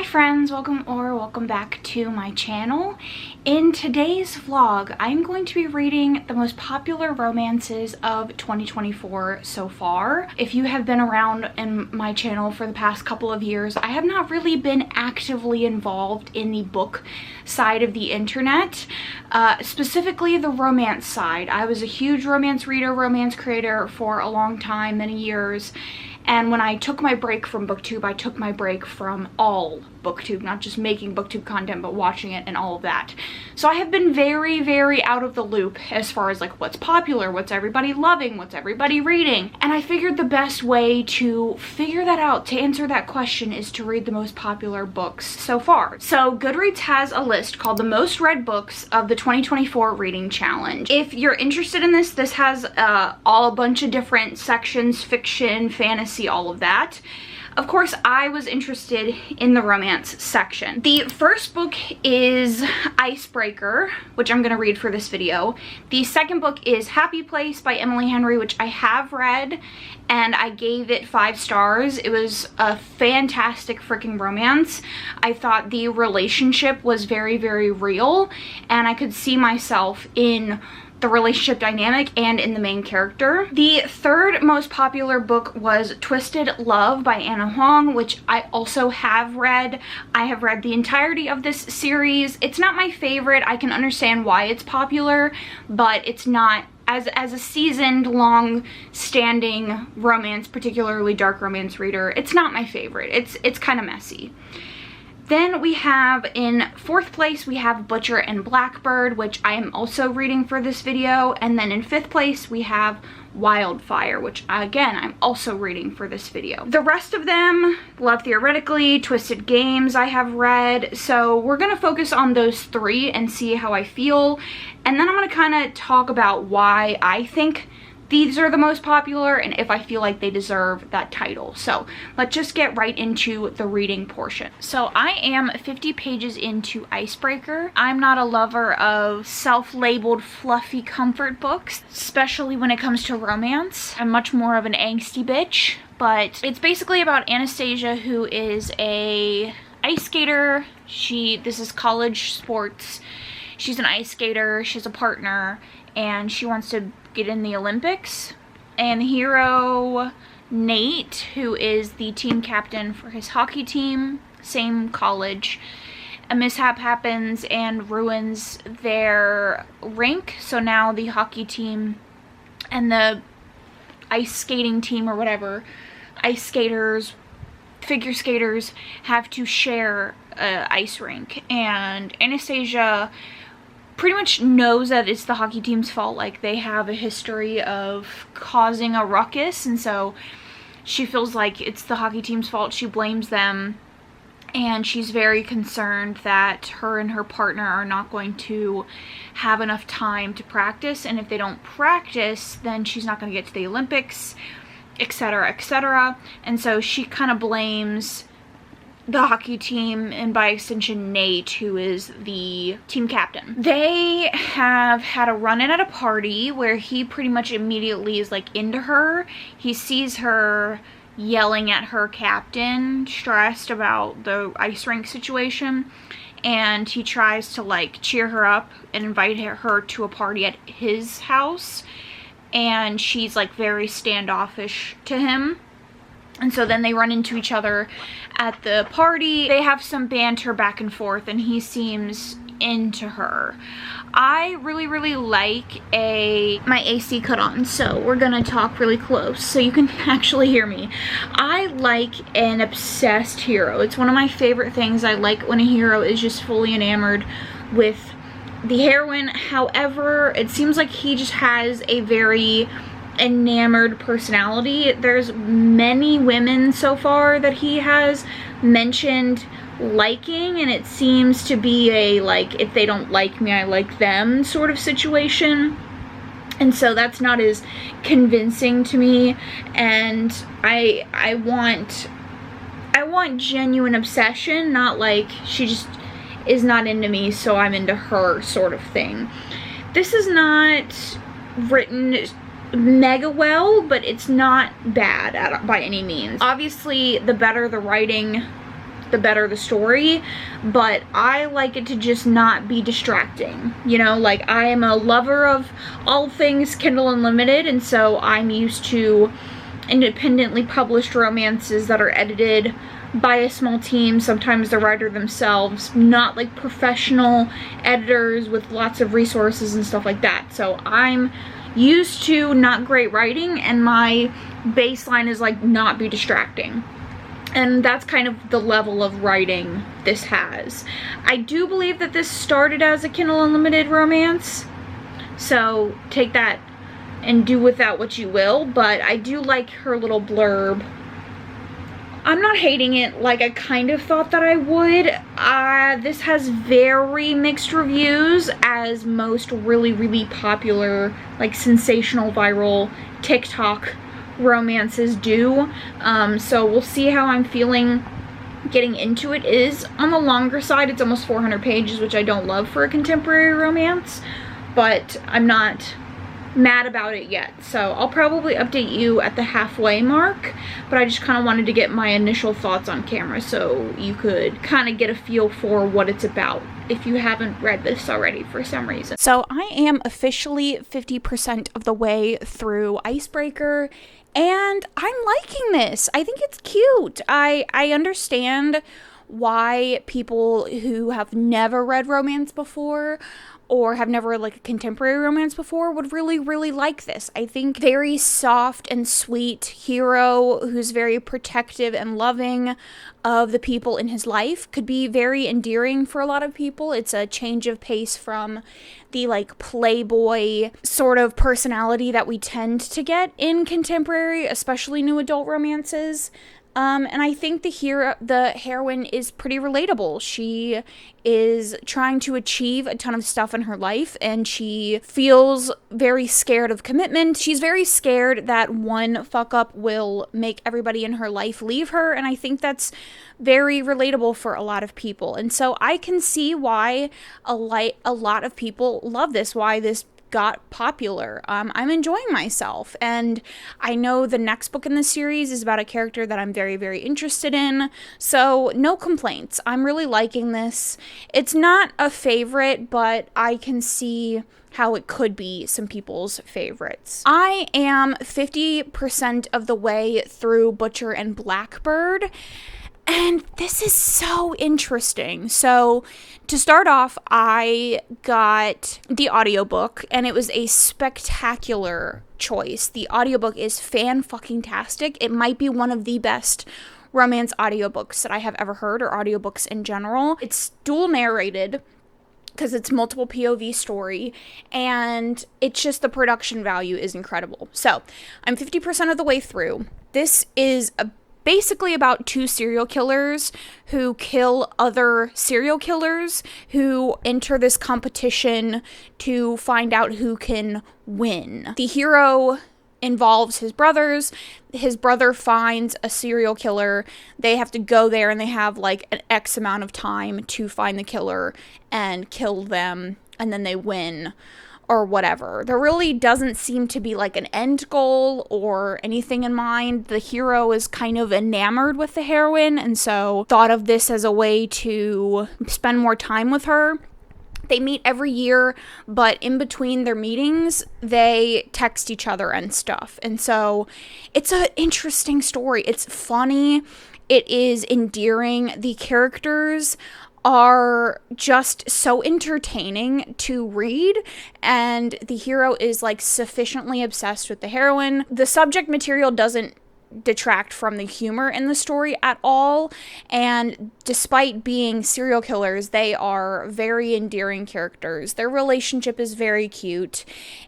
friends, welcome back to my channel. In today's vlog, I'm going to be reading the most popular romances of 2024 so far. If you have been around in my channel for the past couple of years, I have not really been actively involved in the book side of the internet, specifically the romance side. I was a huge romance reader, romance creator for a long time, many years. And when I took my break from booktube, I took my break from all booktube, not just making booktube content, but watching it and all of that. So I have been very out of the loop as far as like what's popular, what's everybody loving, what's everybody reading. And I figured the best way to figure that out, to answer that question, is to read the most popular books so far. So Goodreads has a list called the most read books of the 2024 reading challenge. If you're interested in this, this has a bunch of different sections: fiction, fantasy, all of that. Of course, I was interested in the romance section. The first book is Icebreaker, which I'm going to read for this video. The second book is Happy Place by Emily Henry, which I have read, and I gave it 5 stars. It was a fantastic freaking romance. I thought the relationship was very real, and I could see myself in the relationship dynamic and in the main character. The third most popular book was Twisted Love by Anna Huang, which I also have read. I have read the entirety of this series. It's not my favorite. I can understand why it's popular, but it's not, as a seasoned, long-standing romance, particularly dark romance reader, it's not my favorite. It's kind of messy. Then we have, in 4th place, we have Butcher and Blackbird, which I am also reading for this video. And then in 5th place, we have Wildfire, which again, I'm also reading for this video. The rest of them, Love Theoretically, Twisted Games, I have read. So we're gonna focus on those 3 and see how I feel. And then I'm gonna kind of talk about why I think these are the most popular and if I feel like they deserve that title. So let's just get right into the reading portion. So I am 50 pages into Icebreaker. I'm not a lover of self-labeled fluffy comfort books, especially when it comes to romance. I'm much more of an angsty bitch, but it's basically about Anastasia, who is a ice skater. This is college sports. She's an ice skater, she has a partner, and she wants to get in the Olympics. And hero Nate, who is the team captain for his hockey team, same college, a mishap happens and ruins their rink. So now the hockey team and the ice skating team, or whatever, ice skaters, figure skaters, have to share an ice rink. And Anastasia pretty much knows that it's the hockey team's fault. Like, they have a history of causing a ruckus, and so she feels like it's the hockey team's fault. She blames them, and she's very concerned that her and her partner are not going to have enough time to practice, and if they don't practice, then she's not going to get to the Olympics, etc, etc. And so she kind of blames the hockey team, and by extension Nate, who is the team captain. They have had a run-in at a party where he pretty much immediately is like into her. He sees her yelling at her captain, stressed about the ice rink situation, and he tries to like cheer her up and invite her to a party at his house, and she's like very standoffish to him. And so then they run into each other at the party. They have some banter back and forth, and he seems into her. I really like my AC cut on, so we're gonna talk really close so you can actually hear me. I like an obsessed hero. It's one of my favorite things. I like when a hero is just fully enamored with the heroine. However, it seems like he just has a very enamored personality. There's many women so far that he has mentioned liking, and it seems to be a like, if they don't like me, I like them sort of situation. And so that's not as convincing to me, and I want genuine obsession, not like she just is not into me so I'm into her sort of thing. This is not written mega well, but it's not bad by any means. Obviously, the better the writing, the better the story, but I like it to just not be distracting, you know? Like, I am a lover of all things Kindle Unlimited, and so I'm used to independently published romances that are edited by a small team, sometimes the writer themselves, not like professional editors with lots of resources and stuff like that. So I'm used to not great writing, and my baseline is like not be distracting. And that's kind of the level of writing this has. I do believe that this started as a Kindle Unlimited romance, so take that and do with that what you will, but I do like her little blurb. I'm not hating it like I kind of thought that I would. This has very mixed reviews, as most really popular, like sensational viral TikTok romances do. So we'll see how I'm feeling getting into it. It is on the longer side. It's almost 400 pages, which I don't love for a contemporary romance, but I'm not mad about it yet. So I'll probably update you at the halfway mark, but I just kind of wanted to get my initial thoughts on camera so you could kind of get a feel for what it's about if you haven't read this already for some reason. So I am officially 50% of the way through Icebreaker, and I'm liking this. I think it's cute. I understand why people who have never read romance before, or have never read like a contemporary romance before, would really like this. I think very soft and sweet hero who's very protective and loving of the people in his life could be very endearing for a lot of people. It's a change of pace from the like playboy sort of personality that we tend to get in contemporary, especially new adult romances. And I think the heroine is pretty relatable. She is trying to achieve a ton of stuff in her life, and she feels very scared of commitment. She's very scared that one fuck up will make everybody in her life leave her, and I think that's very relatable for a lot of people. And so I can see why a lot of people love this, why this got popular. I'm enjoying myself, and I know the next book in the series is about a character that I'm very interested in, so no complaints. I'm really liking this. It's not a favorite, but I can see how it could be some people's favorites. I am 50% of the way through Butcher and Blackbird, and this is so interesting. So to start off, I got the audiobook, and it was a spectacular choice. The audiobook is fan-fucking-tastic. It might be one of the best romance audiobooks that I have ever heard, or audiobooks in general. It's dual narrated, because it's multiple POV story, and it's just the production value is incredible. So I'm 50% of the way through. This is basically about two serial killers who kill other serial killers who enter this competition to find out who can win. The hero involves his brothers. His brother finds a serial killer. They have to go there, and they have like an X amount of time to find the killer and kill them, and then they win, or whatever. There really doesn't seem to be like an end goal or anything in mind. The hero is kind of enamored with the heroine, and so thought of this as a way to spend more time with her. They meet every year, but in between their meetings, they text each other and stuff. And so it's an interesting story. It's funny. It is endearing. The characters are just so entertaining to read, and the hero is like sufficiently obsessed with the heroine. The subject material doesn't detract from the humor in the story at all, and despite being serial killers, they are very endearing characters. Their relationship is very cute,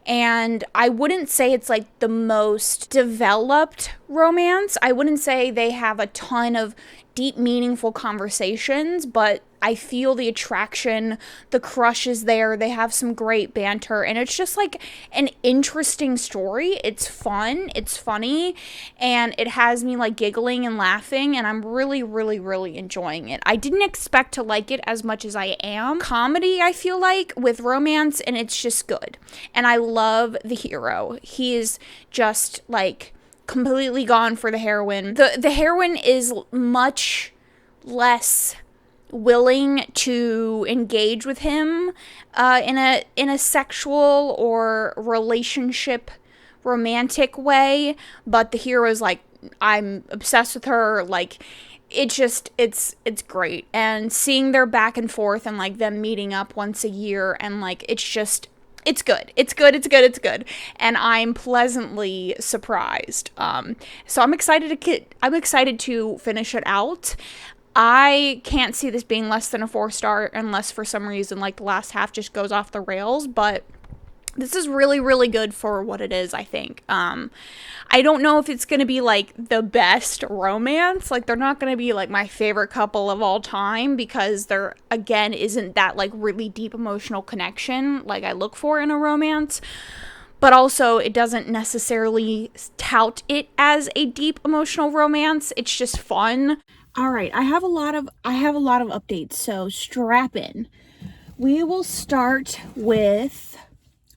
and I wouldn't say it's like the most developed romance. I wouldn't say they have a ton of deep, meaningful conversations, but I feel the attraction, the crush is there, they have some great banter, and it's just like an interesting story. It's fun, it's funny, and it has me like giggling and laughing, and I'm really enjoying it. I didn't expect to like it as much as I am. Comedy, I feel like, with romance, and it's just good. And I love the hero. He is just like completely gone for the heroine. The heroine is much less willing to engage with him in a sexual or relationship romantic way, but the hero's like, I'm obsessed with her. Like, it's great. And seeing their back and forth and like them meeting up once a year, and like it's good. It's good. And I'm pleasantly surprised. So I'm excited to finish it out. I can't see this being less than a 4-star unless for some reason like the last half just goes off the rails, but this is really, really good for what it is, I think. I don't know if it's going to be, like, the best romance. Like, they're not going to be, like, my favorite couple of all time because there, again, isn't that, like, really deep emotional connection like I look for in a romance. But also, it doesn't necessarily tout it as a deep emotional romance. It's just fun. All right, I have a lot of updates, so strap in. We will start with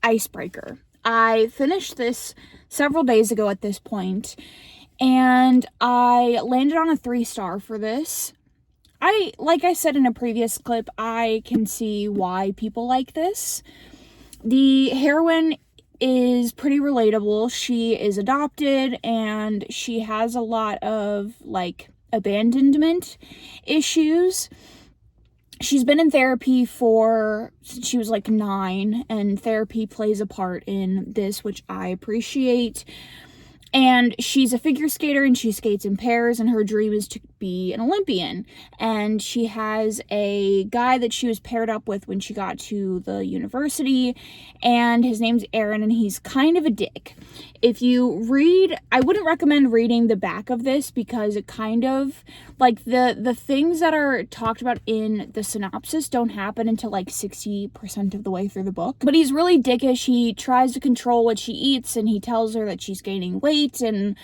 Icebreaker. I finished this several days ago at this point, and I landed on a 3-star for this. Like I said in a previous clip, I can see why people like this. The heroine is pretty relatable. She is adopted, and she has a lot of, like, abandonment issues. She's been in therapy since she was like 9, and therapy plays a part in this, which I appreciate. And she's a figure skater, and she skates in pairs, and her dream is to be an Olympian. And she has a guy that she was paired up with when she got to the university, and his name's Aaron, and he's kind of a dick. If you read, I wouldn't recommend reading the back of this because it kind of, like, the things that are talked about in the synopsis don't happen until like 60% of the way through the book. But he's really dickish. He tries to control what she eats, and he tells her that she's gaining weight, and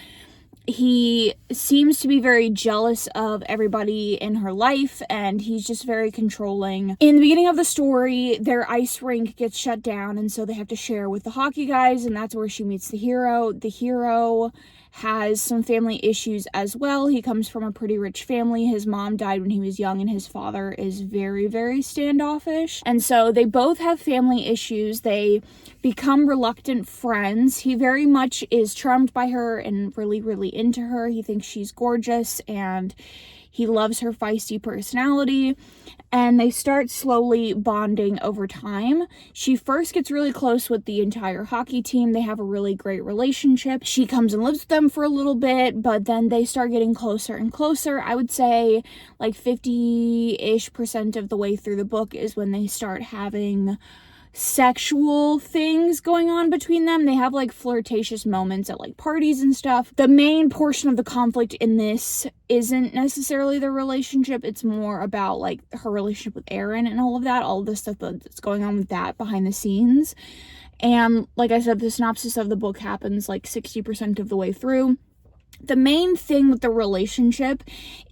he seems to be very jealous of everybody in her life, and he's just very controlling. In the beginning of the story, their ice rink gets shut down, and so they have to share with the hockey guys, and that's where she meets the hero. The hero has some family issues as well. He comes from a pretty rich family. His mom died when he was young, and his father is very, very standoffish. And so they both have family issues. They become reluctant friends. He very much is charmed by her and really, really into her. He thinks she's gorgeous, and he loves her feisty personality, and they start slowly bonding over time. She first gets really close with the entire hockey team. They have a really great relationship. She comes and lives with them for a little bit, but then they start getting closer and closer. I would say like 50-ish% of the way through the book is when they start having sexual things going on between them. They have like flirtatious moments at like parties and stuff. The main portion of the conflict in this isn't necessarily their relationship. It's more about like her relationship with Aaron and all of the stuff that's going on with that behind the scenes. And like I said, the synopsis of the book happens like 60% of the way through. The main thing with the relationship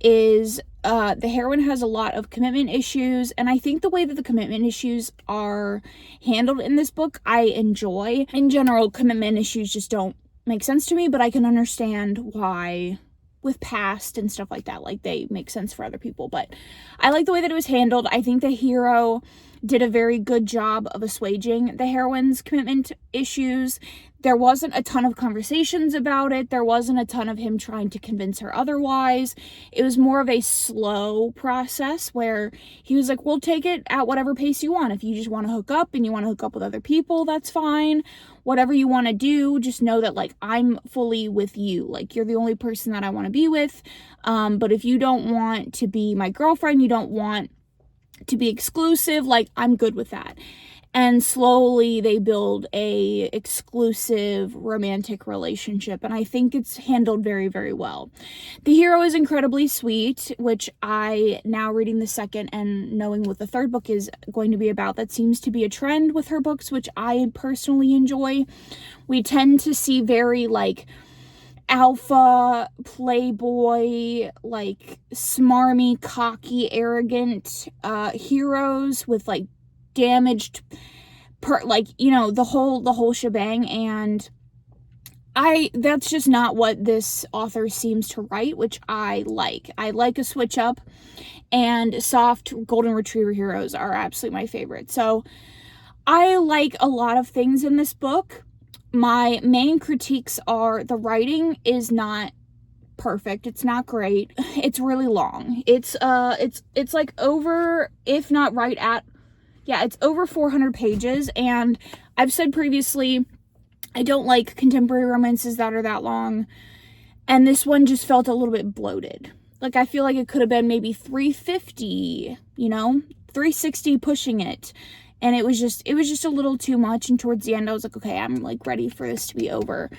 is the heroine has a lot of commitment issues, and I think the way that the commitment issues are handled in this book, I enjoy. In general, commitment issues just don't make sense to me, but I can understand why with past and stuff like that, like they make sense for other people. But I like the way that it was handled. I think the hero did a very good job of assuaging the heroine's commitment issues. There wasn't a ton of conversations about it. There wasn't a ton of him trying to convince her otherwise. It was more of a slow process where he was like, we'll take it at whatever pace you want. If you just want to hook up and you want to hook up with other people, that's fine. Whatever you want to do, just know that, like, I'm fully with you. Like, you're the only person that I want to be with. But if you don't want to be my girlfriend, you don't want to be exclusive, like, I'm good with that. And slowly they build a exclusive romantic relationship, and I think it's handled very, very well. The hero is incredibly sweet, which I, now reading the second and knowing what the third book is going to be about, that seems to be a trend with her books, which I personally enjoy. We tend to see very, like, alpha, playboy, like, smarmy, cocky, arrogant heroes with, like, damaged, like, you know, the whole shebang. And that's just not what this author seems to write, which I like. I like a switch up, and soft golden retriever heroes are absolutely my favorite. So I like a lot of things in this book. My main critiques are the writing is not perfect. It's not great. It's really long. It's like over, if not right at, yeah, it's over 400 pages. And I've said previously, I don't like contemporary romances that are that long. And this one just felt a little bit bloated. Like, I feel like it could have been maybe 350, 360 pushing it. And it was just a little too much. And towards the end, I was like, okay, I'm like ready for this to be over.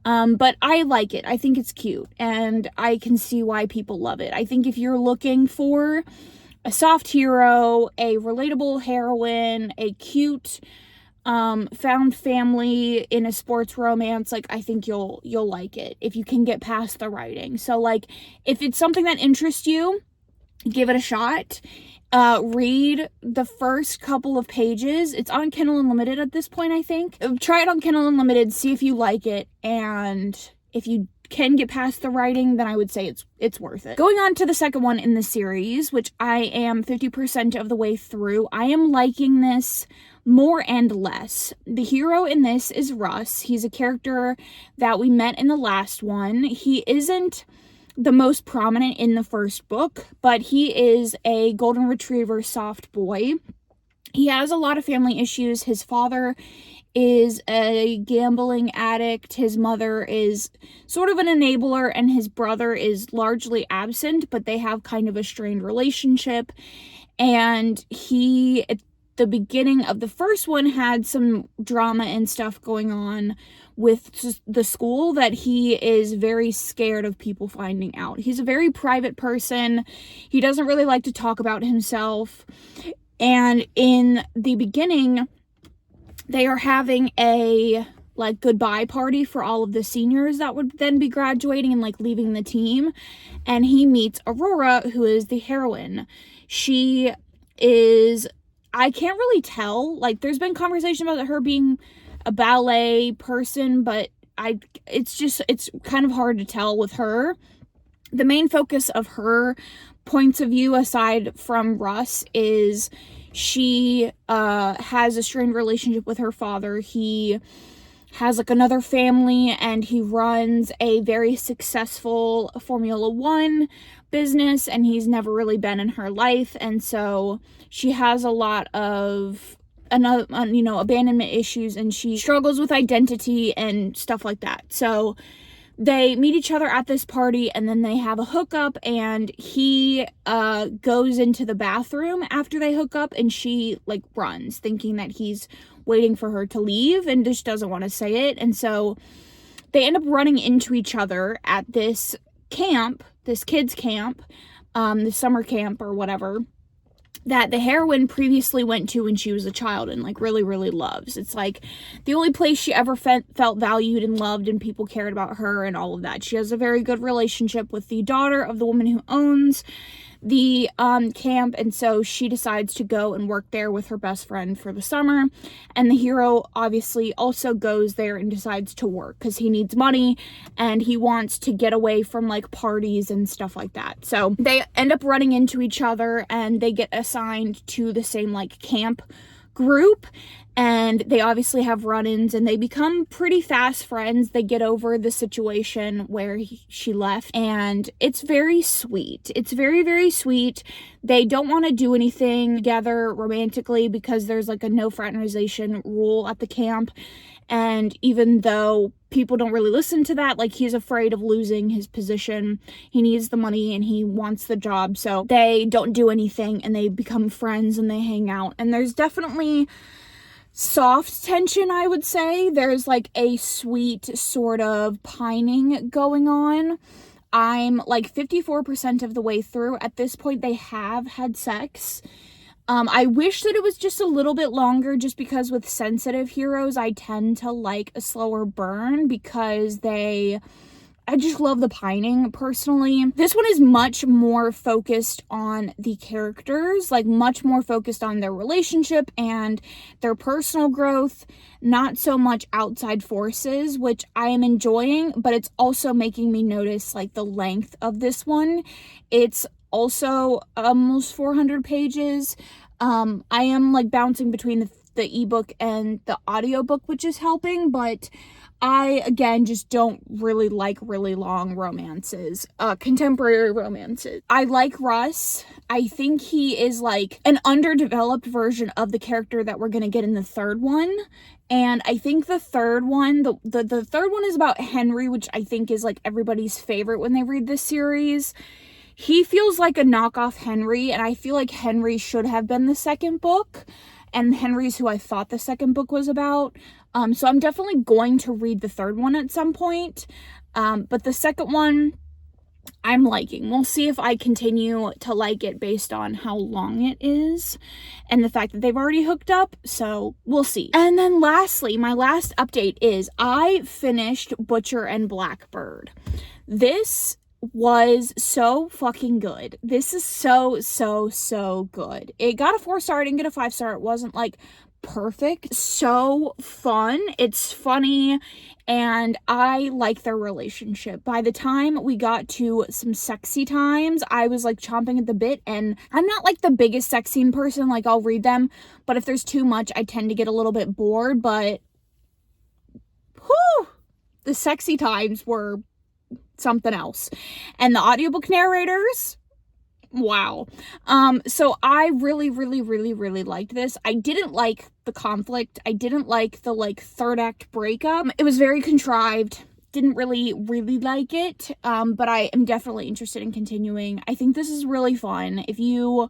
But I like it. I think it's cute. And I can see why people love it. I think if you're looking for a soft hero, a relatable heroine, a cute found family in a sports romance, like, I think you'll like it if you can get past the writing. So, like, if it's something that interests you, give it a shot. Read the first couple of pages. It's on Kindle Unlimited at this point, I think. Try it on Kindle Unlimited, see if you like it, and if you can get past the writing, then I would say it's worth it. Going on to the second one in the series, which I am 50% of the way through, I am liking this more and less. The hero in this is Russ. He's a character that we met in the last one. He isn't the most prominent in the first book, but he is a golden retriever soft boy. He has a lot of family issues. His father is a gambling addict. His mother is sort of an enabler, and his brother is largely absent, but they have kind of a strained relationship. And he, at the beginning of the first one, had some drama and stuff going on with the school that he is very scared of people finding out. He's a very private person. He doesn't really like to talk about himself. And in the beginning, they are having a like goodbye party for all of the seniors that would then be graduating and like leaving the team. And he meets Aurora, who is the heroine. She is, I can't really tell. Like, there's been conversation about her being a ballet person, but it's kind of hard to tell with her. The main focus of her points of view, aside from Russ, is she has a strained relationship with her father. He has like another family, and he runs a very successful Formula One business, and he's never really been in her life. And so she has a lot of abandonment issues, and she struggles with identity and stuff like that. So they meet each other at this party, and then they have a hookup, and he goes into the bathroom after they hook up, and she like runs thinking that he's waiting for her to leave and just doesn't want to say it. And so they end up running into each other at this camp, this kids camp, the summer camp or whatever, that the heroine previously went to when she was a child and like really, really loves. It's like the only place she ever felt valued and loved, and people cared about her and all of that. She has a very good relationship with the daughter of the woman who owns the camp, and so she decides to go and work there with her best friend for the summer. And the hero obviously also goes there and decides to work because he needs money and he wants to get away from like parties and stuff like that. So they end up running into each other, and they get assigned to the same like camp group, and they obviously have run-ins, and they become pretty fast friends. They get over the situation where she left, and it's very sweet. It's very, very sweet. They don't want to do anything together romantically because there's like a no fraternization rule at the camp. And even though people don't really listen to that, like, he's afraid of losing his position. He needs the money and he wants the job. So they don't do anything, and they become friends and they hang out. And there's definitely soft tension, I would say. There's like a sweet sort of pining going on. I'm like 54% of the way through. At this point, they have had sex. I wish that it was just a little bit longer, just because with sensitive heroes, I tend to like a slower burn because they I just love the pining personally. This one is much more focused on the characters, like much more focused on their relationship and their personal growth, not so much outside forces, which I am enjoying, but it's also making me notice like the length of this one. It's also almost 400 pages. I am like bouncing between the ebook and the audiobook, which is helping, but I, again, just don't really like really long romances, contemporary romances. I like Russ. I think he is like an underdeveloped version of the character that we're gonna get in the third one. And I think the third one, the third one is about Henry, which I think is like everybody's favorite when they read this series. He feels like a knockoff Henry, and I feel like Henry should have been the second book. And Henry's who I thought the second book was about. So I'm definitely going to read the third one at some point. But the second one, I'm liking. We'll see if I continue to like it based on how long it is and the fact that they've already hooked up. So we'll see. And then lastly, my last update is I finished Butcher and Blackbird. This was so fucking good. This is so good. It got a 4-star. I didn't get a 5-star. It wasn't like perfect. So fun. It's funny, and I like their relationship. By the time we got to some sexy times, I was like chomping at the bit, and I'm not like the biggest sex scene person. Like, I'll read them, but if there's too much, I tend to get a little bit bored. But whew, the sexy times were something else. And the audiobook narrators, wow. So I really liked this. I didn't like the conflict. I didn't like the like third act breakup. It was very contrived. Didn't really like it. But I am definitely interested in continuing. I think this is really fun. If you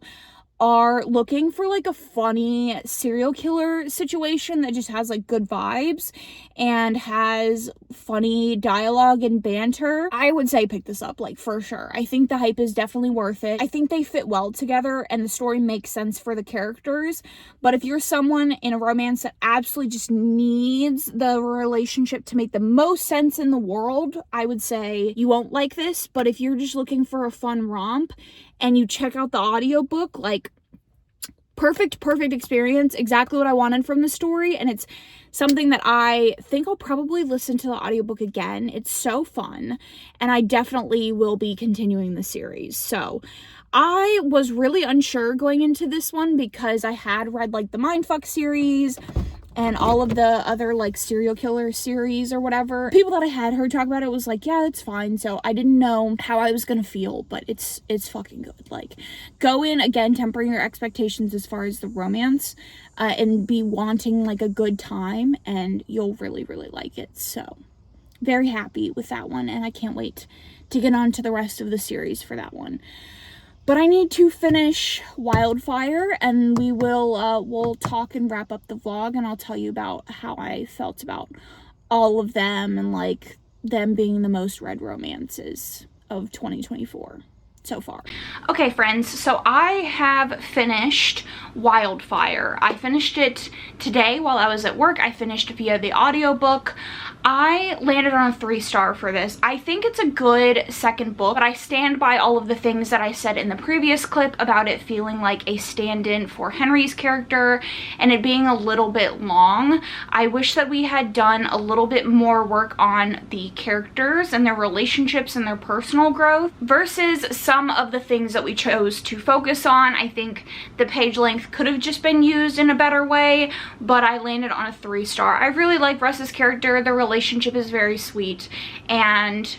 are looking for like a funny serial killer situation that just has like good vibes and has funny dialogue and banter, I would say pick this up, like, for sure. I think the hype is definitely worth it. I think they fit well together and the story makes sense for the characters. But if you're someone in a romance that absolutely just needs the relationship to make the most sense in the world, I would say you won't like this. But if you're just looking for a fun romp and you check out the audiobook, like, perfect experience, exactly what I wanted from the story. And it's something that I think I'll probably listen to the audiobook again. It's so fun, and I definitely will be continuing the series. So I was really unsure going into this one because I had read like the Mindfuck series and all of the other like serial killer series or whatever. People that I had heard talk about it was like, yeah, it's fine. So I didn't know how I was gonna feel, but it's fucking good. Like, go in, again, tempering your expectations as far as the romance, and be wanting like a good time, and you'll really like it. So very happy with that one, and I can't wait to get on to the rest of the series for that one. But I need to finish Wildfire, and we'll talk and wrap up the vlog, and I'll tell you about how I felt about all of them and like them being the most read romances of 2024 so far. Okay, friends, so I have finished Wildfire. I finished it today while I was at work. I finished via the audiobook. I landed on a 3-star for this. I think it's a good second book, but I stand by all of the things that I said in the previous clip about it feeling like a stand-in for Henry's character and it being a little bit long. I wish that we had done a little bit more work on the characters and their relationships and their personal growth versus some of the things that we chose to focus on. I think the page length could have just been used in a better way, but I landed on a 3-star. I really like Russ's character. The relationship is very sweet, and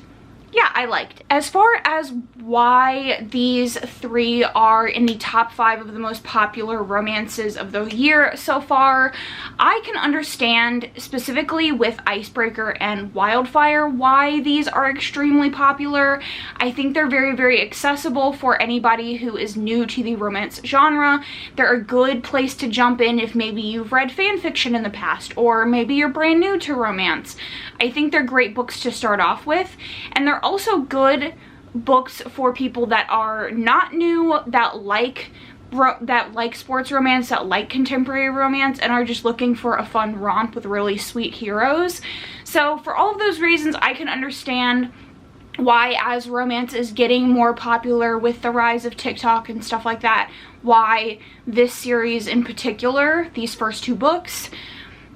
yeah, I liked it. As far as why these 3 are in the top 5 of the most popular romances of the year so far, I can understand specifically with Icebreaker and Wildfire why these are extremely popular. I think they're very accessible for anybody who is new to the romance genre. They're a good place to jump in if maybe you've read fan fiction in the past, or maybe you're brand new to romance. I think they're great books to start off with, and they're also good books for people that are not new, that like sports romance, that like contemporary romance, and are just looking for a fun romp with really sweet heroes. So for all of those reasons, I can understand why, as romance is getting more popular with the rise of TikTok and stuff like that, why this series in particular, these first 2 books,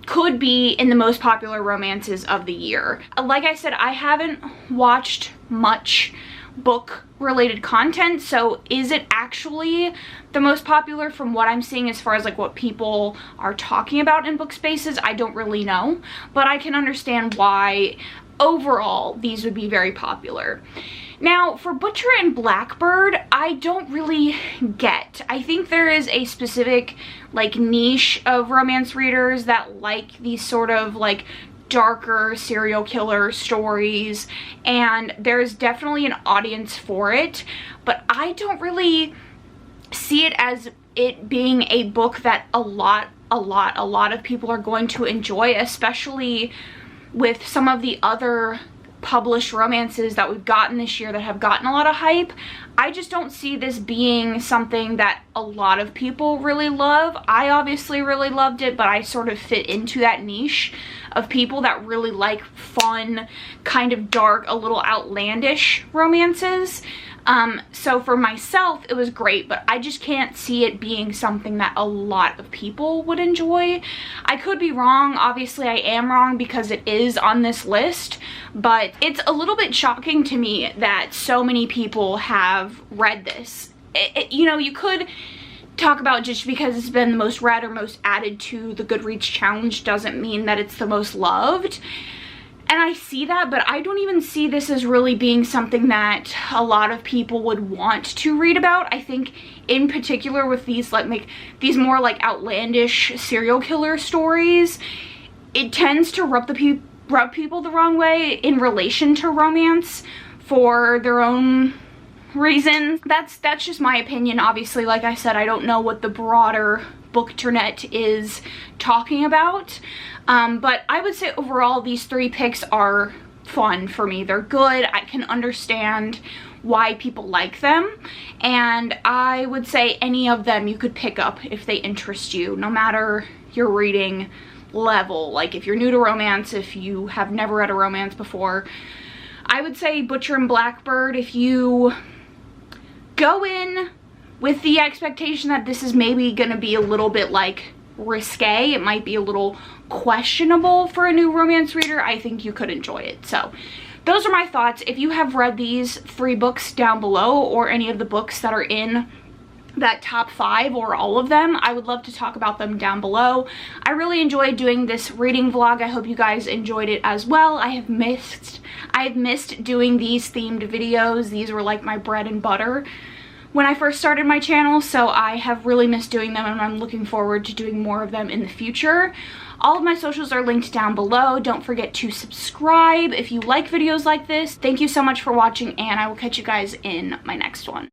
could be in the most popular romances of the year. Like I said, I haven't watched much book related content, so is it actually the most popular from what I'm seeing as far as like what people are talking about in book spaces? I don't really know, but I can understand why overall these would be very popular. Now for Butcher and Blackbird, I don't really get. I think there is a specific like niche of romance readers that like these sort of like darker serial killer stories, and there's definitely an audience for it, but I don't really see it as it being a book that a lot of people are going to enjoy, especially with some of the other published romances that we've gotten this year that have gotten a lot of hype. I just don't see this being something that a lot of people really love. I obviously really loved it, but I sort of fit into that niche of people that really like fun, kind of dark, a little outlandish romances. So for myself, it was great, but I just can't see it being something that a lot of people would enjoy. I could be wrong. Obviously, I am wrong because it is on this list, but it's a little bit shocking to me that so many people have read this. You know, you could talk about just because it's been the most read or most added to the Goodreads challenge doesn't mean that it's the most loved. And I see that, but I don't even see this as really being something that a lot of people would want to read about. I think in particular with these like these more like outlandish serial killer stories, it tends to rub people the wrong way in relation to romance for their own reasons. That's just my opinion. Obviously, like I said, I don't know what the broader bookternet is talking about. But I would say overall these 3 picks are fun for me. They're good. I can understand why people like them, and I would say any of them you could pick up if they interest you, no matter your reading level. Like if you're new to romance, if you have never read a romance before, I would say Butcher and Blackbird. If you go in with the expectation that this is maybe gonna be a little bit like risque, it might be a little questionable for a new romance reader, I think you could enjoy it. So those are my thoughts. If you have read these 3 books down below, or any of the books that are in that top 5 or all of them, I would love to talk about them down below. I really enjoyed doing this reading vlog. I hope you guys enjoyed it as well. I've missed doing these themed videos. These were like my bread and butter when I first started my channel, so I have really missed doing them, and I'm looking forward to doing more of them in the future. All of my socials are linked down below. Don't forget to subscribe if you like videos like this. Thank you so much for watching, and I will catch you guys in my next one.